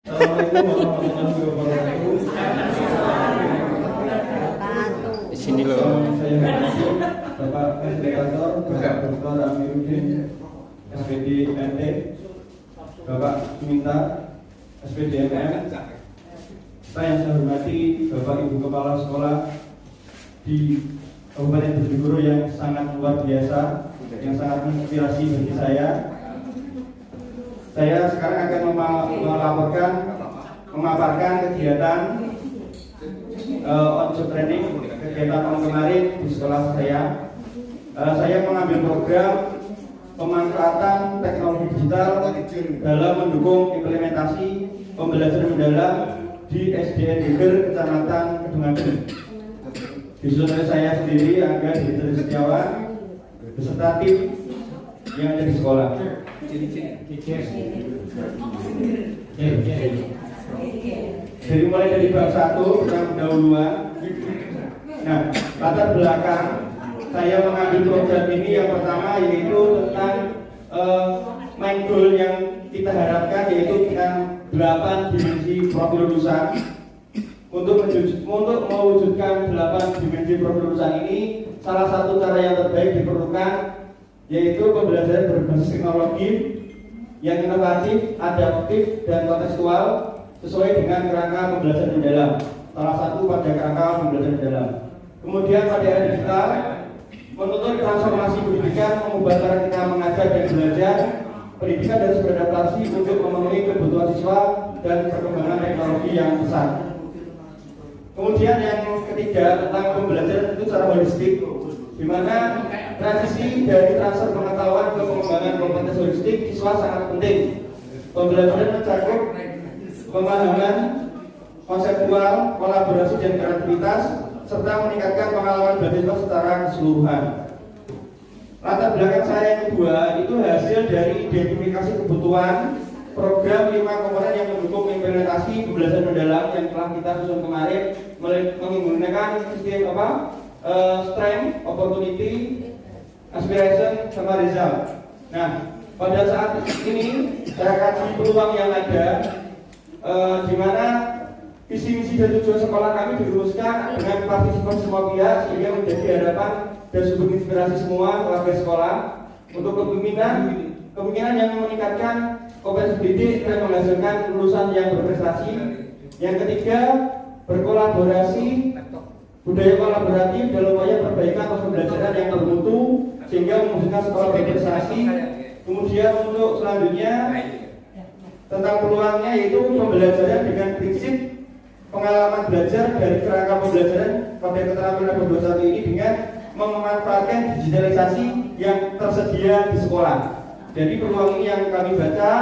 Assalamualaikum warahmatullahi wabarakatuh. Di sini loh. Saya Bapak Edukator, Bapak Dr. Amiruddin, SPD NT, Bapak Suminta, SPD MM. Yang saya hormati Bapak Ibu Kepala Sekolah di Kabupaten Bojonegoro yang sangat luar biasa, yang sangat menginspirasi bagi saya. Saya sekarang akan memaparkan kegiatan on job training, kegiatan tahun kemarin di sekolah saya. Saya mengambil program pemanfaatan teknologi digital dalam mendukung implementasi pembelajaran mendalam di SDN Geger, Kecamatan Kedunghagen. Disusun oleh saya sendiri, Angga Diri Setiawan, beserta tim yang ada di sekolah. Jadi mulai dari bab 1 tentang pendahuluan. Nah, latar belakang saya mengambil program ini yang pertama yaitu tentang main goal yang kita harapkan yaitu tentang 8 dimensi profil lulusan. Untuk mewujudkan 8 dimensi profil lulusan ini, salah satu cara yang terbaik diperlukan yaitu pembelajaran berbasis teknologi yang inovatif, adaptif, dan kontekstual sesuai dengan kerangka pembelajaran mendalam. Salah satu pada kerangka pembelajaran mendalam. Kemudian pada era digital, menuntut transformasi pendidikan, mengubah cara kita mengajar dan belajar. Pendidikan harus beradaptasi untuk memenuhi kebutuhan siswa dan perkembangan teknologi yang besar. Kemudian yang ketiga tentang pembelajaran itu secara holistik, di mana transisi dari transfer pengetahuan ke pengembangan kompetensi holistik siswa sangat penting. Pembelajaran mencakup pemahaman konseptual, kolaborasi dan kreativitas, serta meningkatkan pengalaman belajar secara keseluruhan. Latar belakang saya yang kedua itu hasil dari identifikasi kebutuhan program 5 komponen yang mendukung implementasi pembelajaran mendalam yang telah kita susun kemarin menggunakan sistem strength, opportunity, aspiration, sama result. Nah, pada saat ini saya kasih peluang yang ada, di mana visi misi dan tujuan sekolah kami dirumuskan dengan partisipasi semua pihak sehingga menjadi harapan dan sumber inspirasi semua warga sekolah untuk kepemimpinan yang meningkatkan kompetensi pendidik dan menghasilkan lulusan yang berprestasi. Yang ketiga, berkolaborasi, budaya kolaboratif dalam upaya perbaikan pembelajaran yang bermutu sehingga mewujudkan sekolah berprestasi. Kemudian untuk selanjutnya tentang peluangnya yaitu pembelajaran dengan prinsip pengalaman belajar dari kerangka pembelajaran pada keterampilan 21 ini dengan memanfaatkan digitalisasi yang tersedia di sekolah. Jadi peluang ini yang kami baca.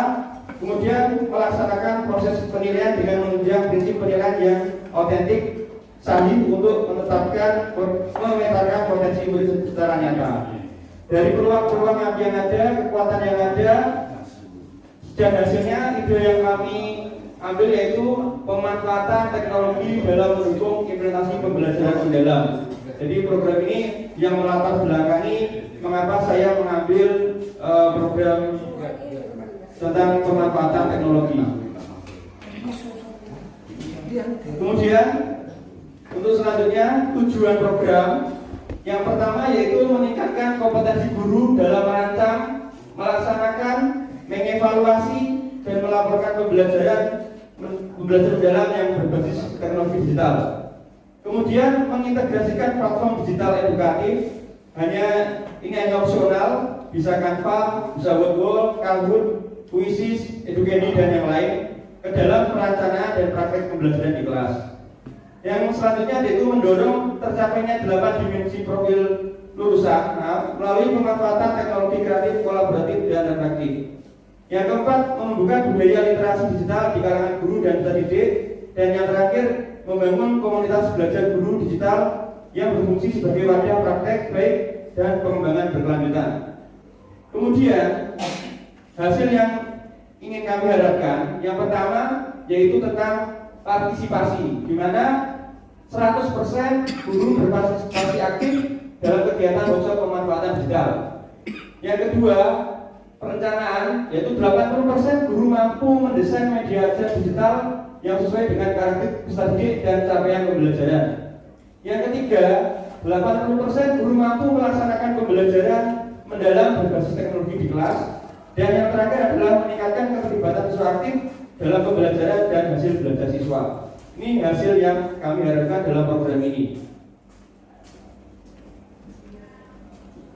Kemudian melaksanakan proses penilaian dengan menunjang prinsip penilaian yang otentik, sahih untuk memetakan potensi murid secara nyata. Dari peluang-peluang yang ada, kekuatan yang ada, dan hasilnya ide yang kami ambil yaitu pemanfaatan teknologi dalam mendukung implementasi pembelajaran mendalam. Jadi program ini yang melatar belakangi mengapa saya mengambil program tentang pemanfaatan teknologi. Kemudian untuk selanjutnya tujuan program yang pertama yaitu meningkatkan kompetensi guru dalam merancang, melaksanakan, mengevaluasi dan melaporkan pembelajaran mendalam yang berbasis teknologi digital. Kemudian mengintegrasikan platform digital edukatif, ini hanya opsional, bisa Canva, bisa Wordwall, Kahoot, Quizzes, Edukeni dan yang lain ke dalam perencanaan dan praktek pembelajaran di kelas. Yang selanjutnya yaitu mendorong tercapainya 8 dimensi profil lulusan melalui pemanfaatan teknologi kreatif, kolaboratif dan adaptif. Yang keempat, membuka budaya literasi digital di kalangan guru dan peserta didik. Dan yang terakhir, membangun komunitas belajar guru digital yang berfungsi sebagai wadah praktek baik dan pengembangan berkelanjutan. Kemudian hasil yang ingin kami harapkan, yang pertama yaitu tentang partisipasi, di mana 100% guru berpartisipasi aktif dalam kegiatan workshop pemanfaatan digital. Yang kedua, perencanaan, yaitu 80% guru mampu mendesain media ajar digital yang sesuai dengan karakter peserta didik dan capaian pembelajaran. Yang ketiga, 80% guru mampu melaksanakan pembelajaran mendalam berbasis teknologi di kelas. Dan yang terakhir adalah meningkatkan keterlibatan siswa aktif dalam pembelajaran dan hasil belajar siswa. Ini hasil yang kami harapkan dalam program ini.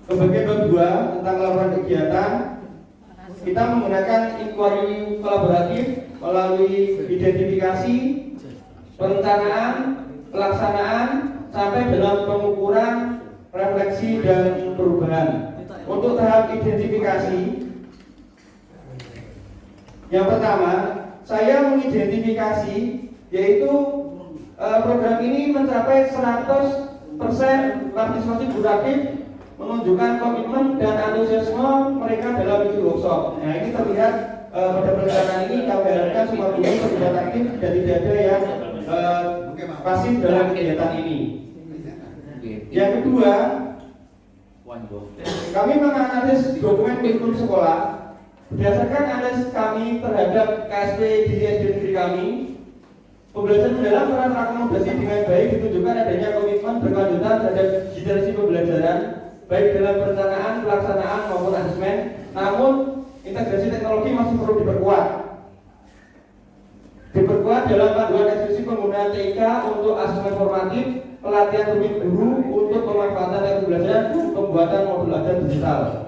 Pembagian bab 2 tentang laporan kegiatan, kita menggunakan inquiry kolaboratif melalui identifikasi, perencanaan, pelaksanaan, sampai dalam pengukuran, refleksi, dan perubahan. Untuk tahap identifikasi, yang pertama, saya mengidentifikasi, yaitu program ini mencapai 100% partisipasi guru aktif, menunjukkan komitmen dan antusiasme mereka dalam ikut workshop. Nah, ini terlihat pada perencanaan ini kami harapkan semua guru terlibat aktif dan tidak ada yang pasif dalam kegiatan ini. Yang kedua, kami menganalisis dokumen kurikulum sekolah. Berdasarkan analisis kami terhadap KSP diri SD negeri kami, pembelajaran mendalam peran akomodasi dengan baik ditunjukkan adanya komitmen berkelanjutan terhadap digitalisasi pembelajaran, baik dalam perencanaan, pelaksanaan maupun asesmen. Namun integrasi teknologi masih perlu diperkuat dalam panduan eksekusi penggunaan TIK untuk asesmen formatif, pelatihan rutin guru untuk pemanfaatan teknologi pembelajaran, pembuatan modul ajar digital.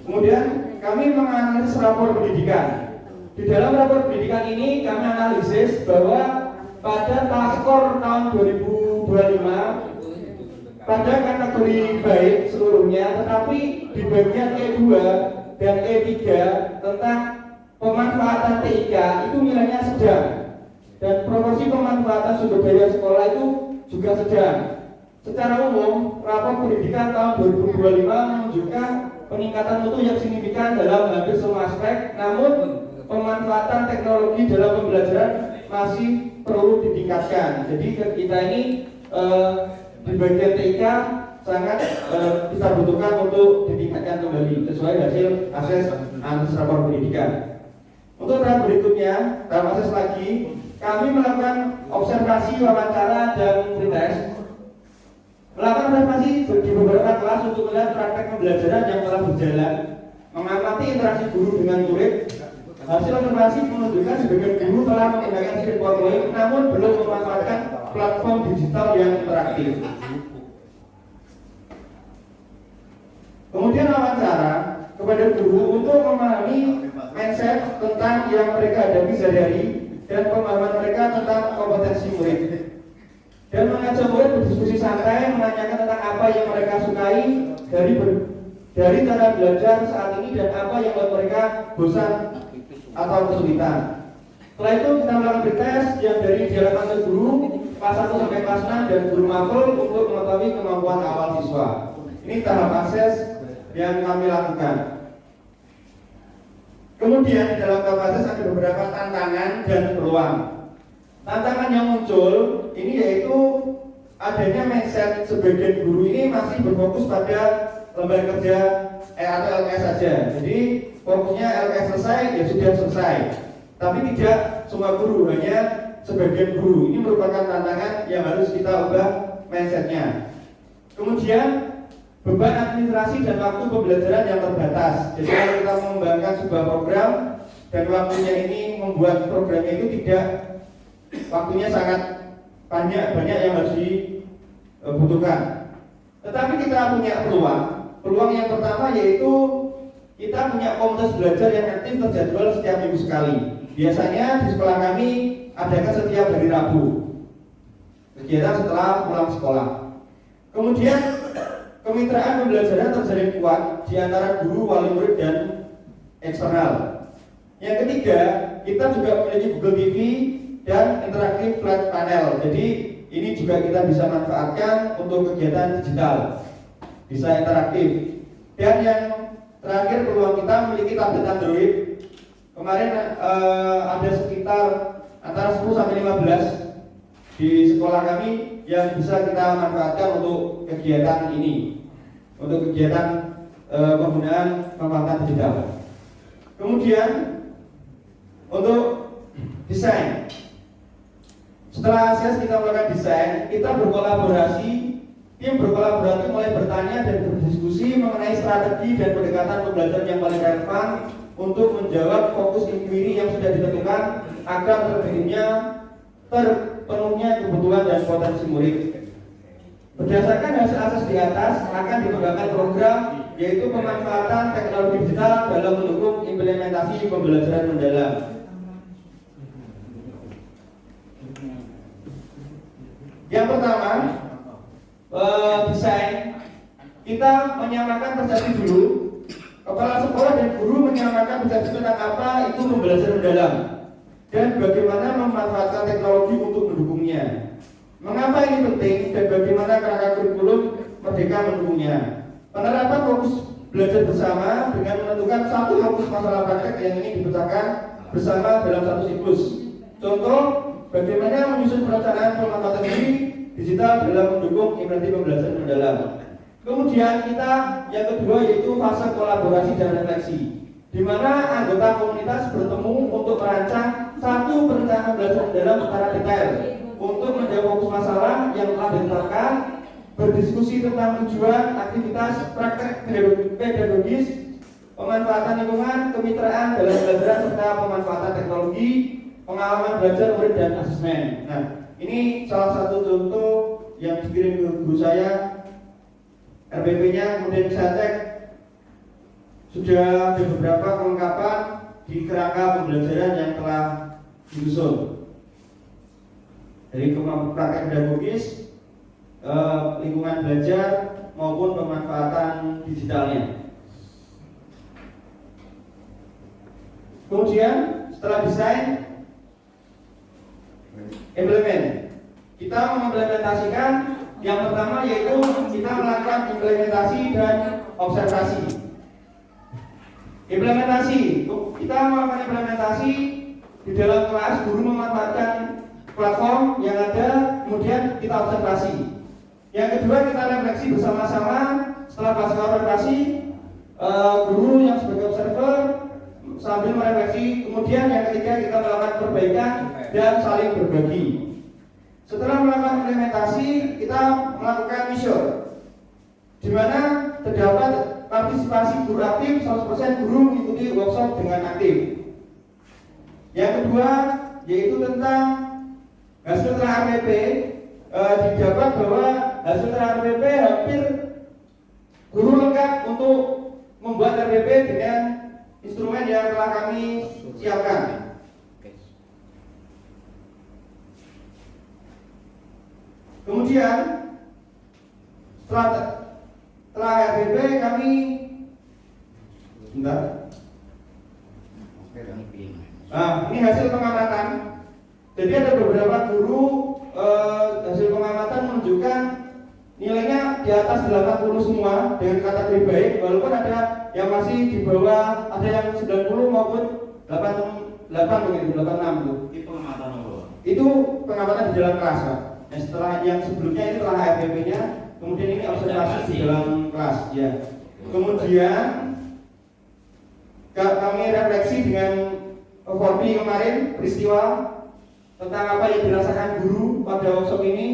Kemudian kami menganalisis rapor pendidikan. Di dalam rapor pendidikan ini kami analisis bahwa pada paskor tahun 2025 pada kategori baik seluruhnya, tetapi di bagian E2 dan E3 tentang pemanfaatan TIK itu nilainya sedang, dan proporsi pemanfaatan sumber daya sekolah itu juga sedang. Secara umum, rapor pendidikan tahun 2025 menunjukkan peningkatan mutu yang signifikan dalam hampir semua aspek, namun pemanfaatan teknologi dalam pembelajaran masih perlu ditingkatkan. Jadi kita ini di bagian TIK sangat kita butuhkan untuk ditingkatkan kembali sesuai hasil analisis rapor pendidikan. Untuk tahap berikutnya, tahap akses lagi, kami melakukan observasi, wawancara, dan pretest. Melakukan observasi di beberapa kelas untuk melihat praktek pembelajaran yang telah berjalan, mengamati interaksi guru dengan murid. Hasil observasi menunjukkan sebagian guru telah menggunakan sistem PowerPoint, namun belum memanfaatkan platform digital yang interaktif. Kemudian wawancara kepada guru untuk memahami mindset tentang yang mereka hadapi sehari-hari dan pemahaman mereka tentang kompetensi murid. Dan mengajak murid berdiskusi santai, menanyakan tentang apa yang mereka sukai dari cara belajar saat ini dan apa yang membuat mereka bosan atau kesulitan. Setelah itu kita melakukan pretest yang dari dialog antar guru kelas 1 sampai kelas 6 dan guru mapel untuk mengetahui kemampuan awal siswa. Ini tahap akses yang kami lakukan. Kemudian di dalam tahap akses ada beberapa tantangan dan peluang. Tantangan yang muncul ini yaitu adanya mindset sebagian guru ini masih berfokus pada lembaga kerja atau LKS saja. Jadi fokusnya LKS selesai ya sudah selesai. Tapi tidak semua guru, hanya sebagian guru. Ini merupakan tantangan yang harus kita ubah mindsetnya. Kemudian beban administrasi dan waktu pembelajaran yang terbatas. Jadi kalau kita mengembangkan sebuah program dan waktunya ini membuat programnya itu tidak, waktunya sangat banyak yang harus dibutuhkan. Tetapi kita punya peluang yang pertama yaitu kita punya komunitas belajar yang aktif terjadwal setiap minggu sekali. Biasanya di sekolah kami adakan setiap hari Rabu, kegiatan setelah pulang sekolah. Kemudian kemitraan pembelajaran terjalin kuat di antara guru, wali murid, dan eksternal. Yang ketiga, kita juga memiliki Google TV dan interaktif flat panel. Jadi ini juga kita bisa manfaatkan untuk kegiatan digital, bisa interaktif. Dan yang terakhir, peluang kita memiliki tablet Android. Kemarin ada sekitar antara 10 sampai 15 di sekolah kami yang bisa kita manfaatkan untuk kegiatan ini, untuk kegiatan penggunaan peralatan digital. Kemudian untuk desain, setelah akses kita melakukan desain, kita tim berkolaborasi mulai bertanya dan berdiskusi mengenai strategi dan pendekatan pembelajaran yang paling relevan untuk menjawab fokus inquiry yang sudah ditentukan agar terpenuhnya kebutuhan dan potensi murid. Berdasarkan hasil akses di atas akan dikembangkan program yaitu pemanfaatan teknologi digital dalam mendukung implementasi pembelajaran mendalam. Yang pertama, desain. Kita menyamakan persepsi dulu. Kepala sekolah dan guru menyamakan persepsi tentang apa itu pembelajaran mendalam dan bagaimana memanfaatkan teknologi untuk mendukungnya. Mengapa ini penting dan bagaimana kerangka kurikulum Merdeka mendukungnya. Penerapan fokus belajar bersama dengan menentukan satu fokus masalah praktek yang ingin dipecahkan bersama dalam satu siklus. Contoh, bagaimana menyusun perencanaan pemanfaatan diri digital dalam mendukung implementasi pembelajaran mendalam. Kemudian kita yang kedua yaitu fase kolaborasi dan refleksi, di mana anggota komunitas bertemu untuk merancang satu perencanaan pembelajaran mendalam secara detail untuk menjawab fokus masalah yang telah ditetapkan, berdiskusi tentang tujuan, aktivitas, praktek pedagogis, pemanfaatan lingkungan, kemitraan dalam pembelajaran serta pemanfaatan teknologi, pengalaman belajar murid dan asesmen. Nah, ini salah satu contoh yang dikirim ke guru saya, RPP-nya, kemudian saya cek sudah ada beberapa kelengkapan di kerangka pembelajaran yang telah disusun dari praktek pedagogis, lingkungan belajar maupun pemanfaatan digitalnya. Kemudian setelah desain, implement. Kita mengimplementasikan yang pertama yaitu kita melakukan implementasi dan observasi. Implementasi, kita melakukan implementasi di dalam kelas, guru memanfaatkan platform yang ada, kemudian kita observasi. Yang kedua kita refleksi bersama-sama. Setelah pasca observasi, guru yang sebagai observer sambil merefleksi. Kemudian yang ketiga kita melakukan perbaikan dan saling berbagi. Setelah melakukan implementasi, kita melakukan mission, di mana terdapat partisipasi guru aktif, 100% guru mengikuti workshop dengan aktif. Yang kedua yaitu tentang hasil telah RPP. Didapat bahwa hasil telah RPP hampir guru lengkap untuk membuat RPP dengan instrumen yang telah kami siapkan. Kemudian setelah RPP kami ini hasil pengamatan. Jadi ada beberapa guru hasil pengamatan menunjukkan nilainya di atas 80 semua dengan kategori baik, walaupun ada yang masih di bawah, ada yang 90 maupun 88 begitu, 86 tuh. Itu pengamatan apa? Itu pengamatan di dalam kelas, Pak. Nah, setelah yang sebelumnya itu telah RPP-nya, kemudian ini observasi di dalam kelas, ya. Kemudian kami refleksi dengan Forpi kemarin, peristiwa tentang apa yang dirasakan guru pada workshop ini,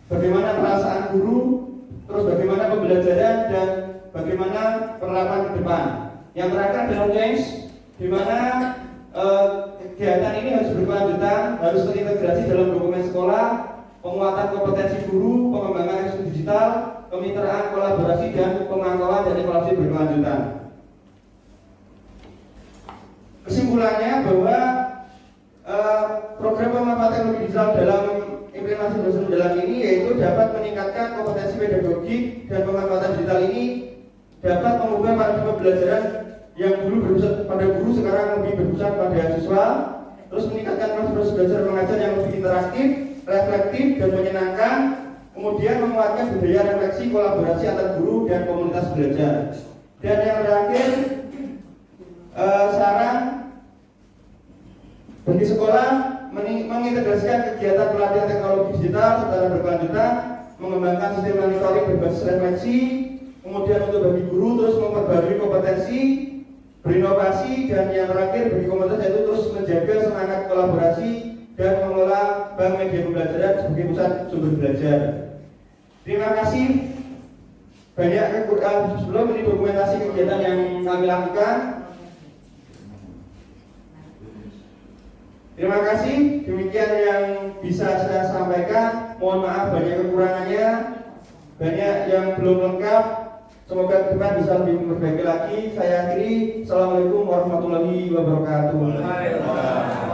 bagaimana perasaan guru, terus bagaimana pembelajaran dan bagaimana penerapan ke depan. Yang terakhir adalah change, di mana kegiatan ini harus berkelanjutan, harus terintegrasi dalam dokumen sekolah, penguatan kompetensi guru, pengembangan ekosistem digital, kemitraan, kolaborasi dan pemantauan dan evaluasi berkelanjutan. Kesimpulannya bahwa program pemanfaatan teknologi digital dalam implementasi pembelajaran mendalam ini yaitu dapat meningkatkan kompetensi pedagogik dan pemanfaatan digital ini dapat mengubah paradigma pembelajaran yang dulu berpusat pada guru sekarang lebih berpusat pada siswa, terus meningkatkan proses belajar mengajar yang lebih interaktif, reflektif dan menyenangkan, kemudian menguatkan budaya refleksi kolaborasi antar guru dan komunitas belajar. Dan yang terakhir, saran bagi sekolah mengintegrasikan kegiatan pelatihan teknologi digital secara berkelanjutan, mengembangkan sistem monitoring berbasis refleksi, kemudian untuk bagi guru terus memperbarui kompetensi, berinovasi, dan yang terakhir bagi komunitas yaitu terus menjaga semangat kolaborasi dan mengelola bank media pembelajaran sebagai pusat sumber belajar. Terima kasih banyak. Sebelum ini dokumentasi kegiatan yang kami lakukan. Terima kasih, demikian yang bisa saya sampaikan. Mohon maaf banyak kekurangannya, banyak yang belum lengkap. Semoga ke depan bisa lebih memperbaiki lagi. Saya akhiri. Assalamualaikum warahmatullahi wabarakatuh.